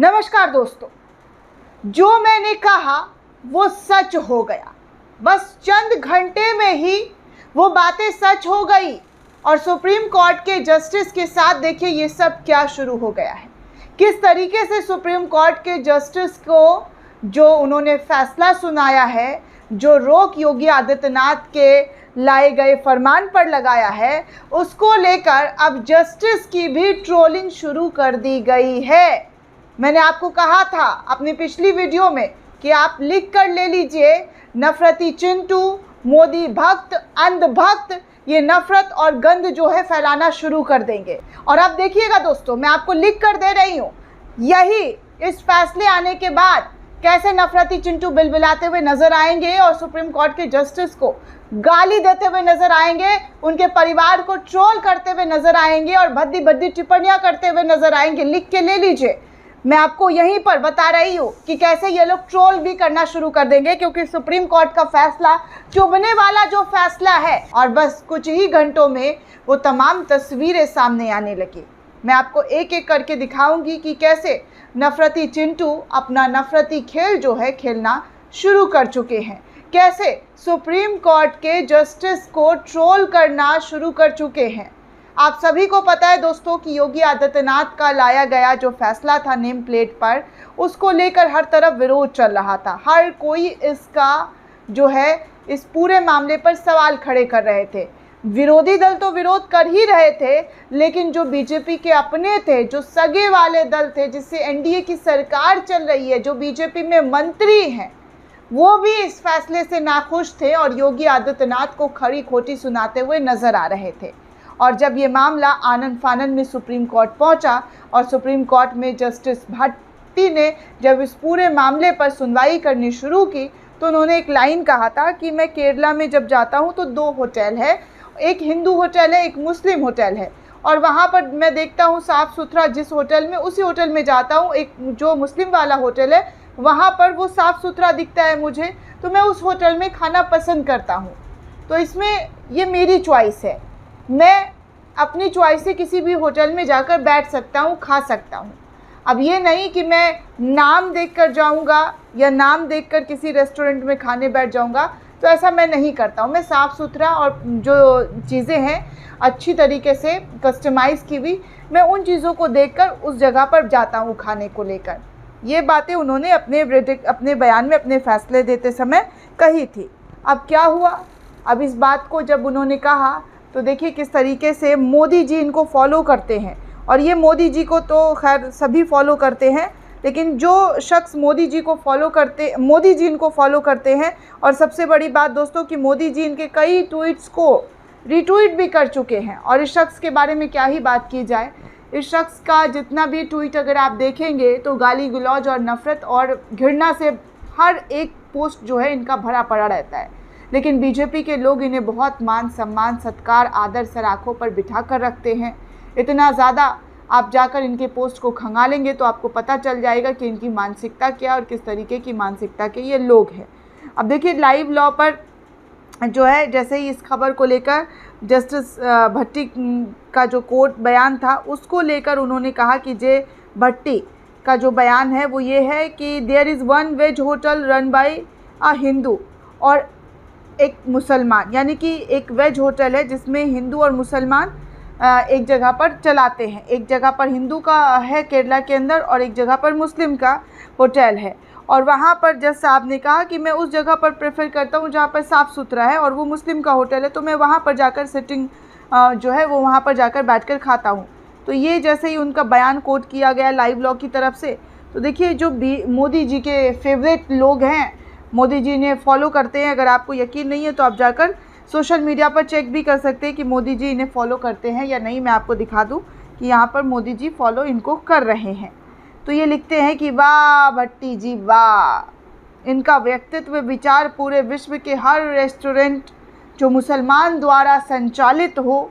नमस्कार दोस्तों, जो मैंने कहा वो सच हो गया। बस चंद घंटे में ही वो बातें सच हो गई और सुप्रीम कोर्ट के जस्टिस के साथ देखिए ये सब क्या शुरू हो गया है। किस तरीके से सुप्रीम कोर्ट के जस्टिस को जो उन्होंने फैसला सुनाया है, जो रोक योगी आदित्यनाथ के लाए गए फरमान पर लगाया है, उसको लेकर अब जस्टिस की भी ट्रोलिंग शुरू कर दी गई है। मैंने आपको कहा था अपनी पिछली वीडियो में कि आप लिख कर ले लीजिए, नफरती चिंटू, मोदी भक्त, अंधभक्त ये नफरत और गंद जो है फैलाना शुरू कर देंगे। और अब देखिएगा दोस्तों, मैं आपको लिख कर दे रही हूँ, यही इस फैसले आने के बाद कैसे नफरती चिंटू बिलबिलाते हुए नजर आएंगे और सुप्रीम कोर्ट के जस्टिस को गाली देते हुए नजर आएंगे, उनके परिवार को ट्रोल करते हुए नजर आएंगे और भद्दी भद्दी टिप्पणियां करते हुए नजर आएंगे। लिख के ले लीजिए, मैं आपको यहीं पर बता रही हूँ कि कैसे ये लोग ट्रोल भी करना शुरू कर देंगे, क्योंकि सुप्रीम कोर्ट का फैसला चुभने वाला जो फैसला है और बस कुछ ही घंटों में वो तमाम तस्वीरें सामने आने लगी। मैं आपको एक एक करके दिखाऊंगी कि कैसे नफरती चिंटू अपना नफरती खेल जो है खेलना शुरू कर चुके हैं, कैसे सुप्रीम कोर्ट के जस्टिस को ट्रोल करना शुरू कर चुके हैं। आप सभी को पता है दोस्तों कि योगी आदित्यनाथ का लाया गया जो फैसला था नेम प्लेट पर, उसको लेकर हर तरफ विरोध चल रहा था। हर कोई इसका जो है इस पूरे मामले पर सवाल खड़े कर रहे थे। विरोधी दल तो विरोध कर ही रहे थे, लेकिन जो बीजेपी के अपने थे, जो सगे वाले दल थे, जिससे एनडीए की सरकार चल रही है, जो बीजेपी में मंत्री हैं, वो भी इस फैसले से नाखुश थे और योगी आदित्यनाथ को खरी खोटी सुनाते हुए नजर आ रहे थे। और जब ये मामला आनन फानन में सुप्रीम कोर्ट पहुंचा और सुप्रीम कोर्ट में जस्टिस भट्टी ने जब इस पूरे मामले पर सुनवाई करनी शुरू की, तो उन्होंने एक लाइन कहा था कि मैं केरला में जब जाता हूं तो 2 होटल है, एक हिंदू होटल है, एक मुस्लिम होटल है, और वहाँ पर मैं देखता हूँ साफ़ सुथरा, जिस होटल में उसी होटल में जाता हूँ, एक जो मुस्लिम वाला होटल है वहाँ पर वो साफ़ सुथरा दिखता है मुझे, तो मैं उस होटल में खाना पसंद करता हूँ। तो इसमें ये मेरी चॉइस है, मैं अपनी चॉइस से किसी भी होटल में जाकर बैठ सकता हूँ, खा सकता हूँ। अब ये नहीं कि मैं नाम देखकर जाऊँगा या नाम देखकर किसी रेस्टोरेंट में खाने बैठ जाऊँगा, तो ऐसा मैं नहीं करता हूँ। मैं साफ़ सुथरा और जो चीज़ें हैं अच्छी तरीके से कस्टमाइज़ की हुई, मैं उन चीज़ों को देखकर उस जगह पर जाता हूँ खाने को लेकर। ये बातें उन्होंने अपने बयान में अपने फैसले देते समय कही थी। अब क्या हुआ, अब इस बात को जब उन्होंने कहा तो देखिए किस तरीके से मोदी जी इनको फॉलो करते हैं। और ये मोदी जी को तो खैर सभी फॉलो करते हैं, लेकिन जो शख्स मोदी जी इनको फॉलो करते हैं। और सबसे बड़ी बात दोस्तों कि मोदी जी इनके कई ट्वीट्स को रीट्वीट भी कर चुके हैं। और इस शख्स के बारे में क्या ही बात की जाए, इस शख्स का जितना भी ट्वीट अगर आप देखेंगे तो गाली गलौज और नफ़रत और घृणा से हर एक पोस्ट जो है इनका भरा पड़ा रहता है। लेकिन बीजेपी के लोग इन्हें बहुत मान सम्मान सत्कार आदर सर आँखों पर बिठा कर रखते हैं। इतना ज़्यादा आप जाकर इनके पोस्ट को खंगालेंगे तो आपको पता चल जाएगा कि इनकी मानसिकता क्या और किस तरीके की मानसिकता के ये लोग हैं। अब देखिए लाइव लॉ पर जो है, जैसे ही इस खबर को लेकर जस्टिस भट्टी का जो कोर्ट बयान था उसको लेकर उन्होंने कहा कि जे भट्टी का जो बयान है वो ये है कि there is one veg hotel run by a Hindu और एक मुसलमान, यानी कि एक वेज होटल है जिसमें हिंदू और मुसलमान एक जगह पर चलाते हैं। एक जगह पर हिंदू का है केरला के अंदर और एक जगह पर मुस्लिम का होटल है। और वहाँ पर जज साहब ने कहा कि मैं उस जगह पर प्रेफर करता हूँ जहाँ पर साफ़ सुथरा है, और वो मुस्लिम का होटल है तो मैं वहाँ पर जाकर सिटिंग जो है वो वहाँ पर जाकर बैठकर खाता हूँ। तो ये जैसे ही उनका बयान कोट किया गया लाइव लॉ की तरफ से, तो देखिए जो मोदी जी के फेवरेट लोग हैं, मोदी जी ने फॉलो करते हैं। अगर आपको यकीन नहीं है तो आप जाकर सोशल मीडिया पर चेक भी कर सकते हैं कि मोदी जी इन्हें फॉलो करते हैं या नहीं। मैं आपको दिखा दूं कि यहाँ पर मोदी जी फॉलो इनको कर रहे हैं। तो ये लिखते हैं कि वाह भट्टी जी वाह, इनका व्यक्तित्व विचार पूरे विश्व के हर रेस्टोरेंट जो मुसलमान द्वारा संचालित हो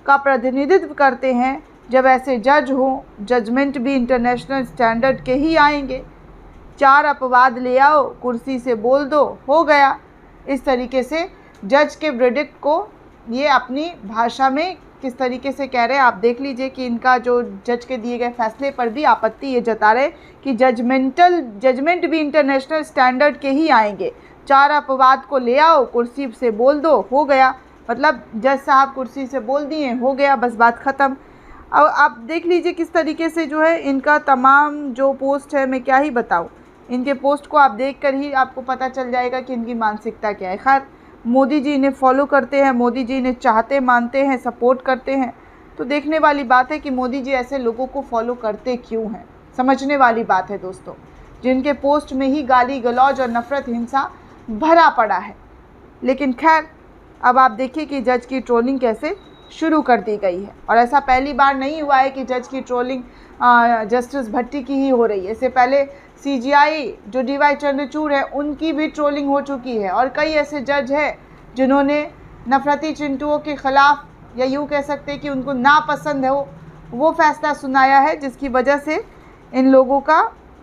का प्रतिनिधित्व करते हैं। जब ऐसे जज हो, जजमेंट भी इंटरनेशनल स्टैंडर्ड के ही आएंगे। 4 अपवाद ले आओ, कुर्सी से बोल दो, हो गया। इस तरीके से जज के वर्डिक्ट को ये अपनी भाषा में किस तरीके से कह रहे हैं आप देख लीजिए कि इनका जो जज के दिए गए फैसले पर भी आपत्ति ये जता रहे कि जजमेंट भी इंटरनेशनल स्टैंडर्ड के ही आएंगे। 4 अपवाद को ले आओ, कुर्सी से बोल दो, हो गया। मतलब जज साहब कुर्सी से बोल दिए, हो गया, बस बात ख़त्म। अब आप देख लीजिए किस तरीके से जो है इनका तमाम जो पोस्ट है, मैं क्या ही बताऊँ। इनके पोस्ट को आप देख कर ही आपको पता चल जाएगा कि इनकी मानसिकता क्या है। खैर, मोदी जी इन्हें फॉलो करते हैं, मोदी जी इन्हें चाहते मानते हैं, सपोर्ट करते हैं। तो देखने वाली बात है कि मोदी जी ऐसे लोगों को फॉलो करते क्यों हैं, समझने वाली बात है दोस्तों, जिनके पोस्ट में ही गाली गलौज और नफ़रत हिंसा भरा पड़ा है। लेकिन खैर, अब आप देखिए कि जज की ट्रोलिंग कैसे शुरू कर दी गई है। और ऐसा पहली बार नहीं हुआ है कि जज की ट्रोलिंग जस्टिस भट्टी की ही हो रही है। इससे पहले CGI जो DY चंद्रचूड़ है, उनकी भी ट्रोलिंग हो चुकी है। और कई ऐसे जज हैं जिन्होंने नफरती चिंटुओं के ख़िलाफ़, या यूँ कह सकते हैं कि उनको नापसंद है वो फैसला सुनाया है, जिसकी वजह से इन लोगों का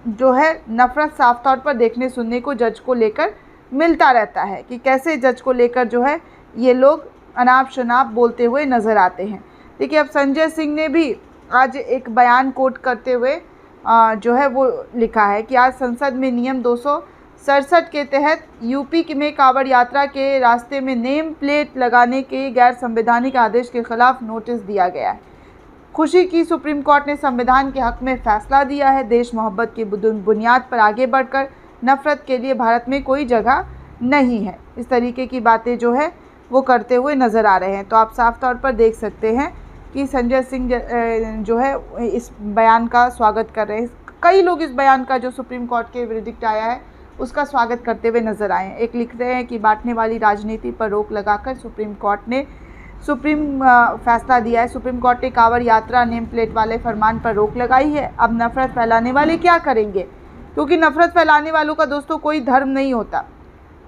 जो है नफ़रत साफ तौर पर देखने सुनने को जज को लेकर मिलता रहता है कि कैसे जज को लेकर जो है ये लोग अनाप शनाप बोलते हुए नज़र आते हैं। देखिए, अब संजय सिंह ने भी आज एक बयान कोट करते हुए जो है वो लिखा है कि आज संसद में नियम 267 के तहत यूपी में कांवड़ यात्रा के रास्ते में नेम प्लेट लगाने के गैर संवैधानिक आदेश के खिलाफ नोटिस दिया गया है। खुशी की सुप्रीम कोर्ट ने संविधान के हक में फैसला दिया है। देश मोहब्बत की बुनियाद पर आगे बढ़कर नफ़रत के लिए भारत में कोई जगह नहीं है। इस तरीके की बातें जो है वो करते हुए नज़र आ रहे हैं। तो आप साफ तौर पर देख सकते हैं कि संजय सिंह जो है इस बयान का स्वागत कर रहे हैं। कई लोग इस बयान का, जो सुप्रीम कोर्ट के वर्डिक्ट आया है, उसका स्वागत करते हुए नज़र आए हैं। एक लिख रहे हैं कि बांटने वाली राजनीति पर रोक लगाकर सुप्रीम कोर्ट ने फैसला दिया है। सुप्रीम कोर्ट ने कांवड़ यात्रा नेम प्लेट वाले फरमान पर रोक लगाई है। अब नफ़रत फैलाने वाले क्या करेंगे? क्योंकि नफ़रत फैलाने वालों का दोस्तों कोई धर्म नहीं होता,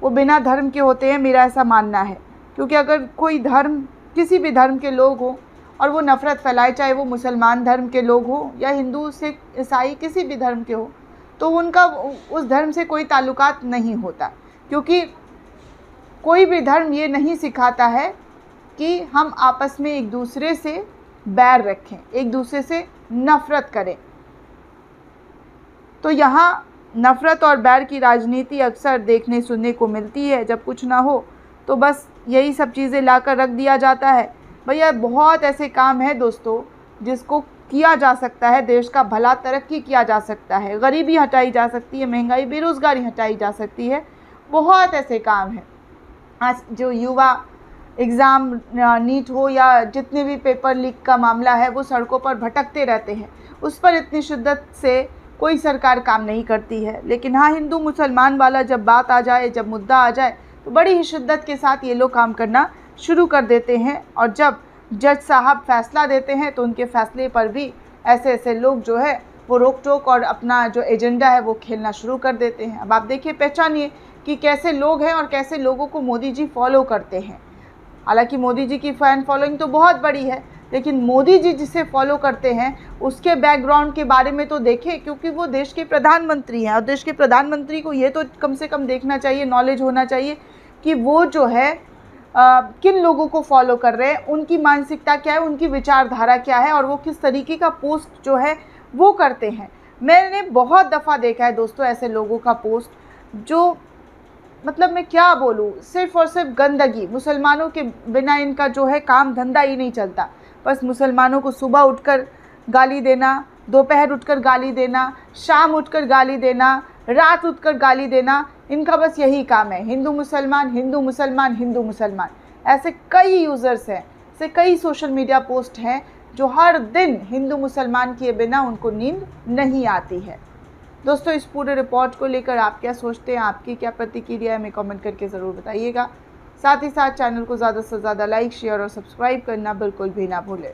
वो बिना धर्म के होते हैं, मेरा ऐसा मानना है। क्योंकि अगर कोई धर्म, किसी भी धर्म के लोग हों और वो नफ़रत फैलाए, चाहे वो मुसलमान धर्म के लोग हों या हिंदू सिख ईसाई किसी भी धर्म के हो, तो उनका उस धर्म से कोई ताल्लुकात नहीं होता। क्योंकि कोई भी धर्म ये नहीं सिखाता है कि हम आपस में एक दूसरे से बैर रखें, एक दूसरे से नफ़रत करें। तो यहाँ नफ़रत और बैर की राजनीति अक्सर देखने सुनने को मिलती है। जब कुछ ना हो तो बस यही सब चीज़ें लाकर रख दिया जाता है। भैया, बहुत ऐसे काम है दोस्तों जिसको किया जा सकता है, देश का भला, तरक्की किया जा सकता है, गरीबी हटाई जा सकती है, महंगाई बेरोज़गारी हटाई जा सकती है। बहुत ऐसे काम हैं। आज जो युवा एग्ज़ाम, नीट हो या जितने भी पेपर लीक का मामला है, वो सड़कों पर भटकते रहते हैं। उस पर इतनी शिद्दत से कोई सरकार काम नहीं करती है। लेकिन हाँ, हिंदू मुसलमान वाला जब बात आ जाए, जब मुद्दा आ जाए, तो बड़ी ही शिद्दत के साथ ये लोग काम करना शुरू कर देते हैं। और जब जज साहब फैसला देते हैं तो उनके फैसले पर भी ऐसे ऐसे लोग जो है वो रोक टोक और अपना जो एजेंडा है वो खेलना शुरू कर देते हैं। अब आप देखिए, पहचानिए कि कैसे लोग हैं और कैसे लोगों को मोदी जी फॉलो करते हैं। हालांकि मोदी जी की फ़ैन फॉलोइंग तो बहुत बड़ी है, लेकिन मोदी जी जिसे फॉलो करते हैं उसके बैकग्राउंड के बारे में तो देखें, क्योंकि वो देश के प्रधानमंत्री हैं। और देश के प्रधानमंत्री को ये तो कम से कम देखना चाहिए, नॉलेज होना चाहिए कि वो जो है किन लोगों को फॉलो कर रहे हैं, उनकी मानसिकता क्या है, उनकी विचारधारा क्या है और वो किस तरीके का पोस्ट जो है वो करते हैं। मैंने बहुत दफ़ा देखा है दोस्तों ऐसे लोगों का पोस्ट जो, मतलब मैं क्या बोलूँ, सिर्फ़ और सिर्फ गंदगी। मुसलमानों के बिना इनका जो है काम धंधा ही नहीं चलता। बस मुसलमानों को सुबह उठकर गाली देना, दोपहर उठकर गाली देना, शाम उठकर गाली देना, रात उठकर गाली देना, इनका बस यही काम है। हिंदू मुसलमान, हिंदू मुसलमान, हिंदू मुसलमान। ऐसे कई यूज़र्स हैं, ऐसे कई सोशल मीडिया पोस्ट हैं जो हर दिन हिंदू मुसलमान किए बिना उनको नींद नहीं आती है। दोस्तों, इस पूरे रिपोर्ट को लेकर आप क्या सोचते हैं, आपकी क्या प्रतिक्रिया है, हमें कमेंट करके ज़रूर बताइएगा। साथ ही साथ चैनल को ज़्यादा से ज़्यादा लाइक, शेयर और सब्सक्राइब करना बिल्कुल भी ना भूलें।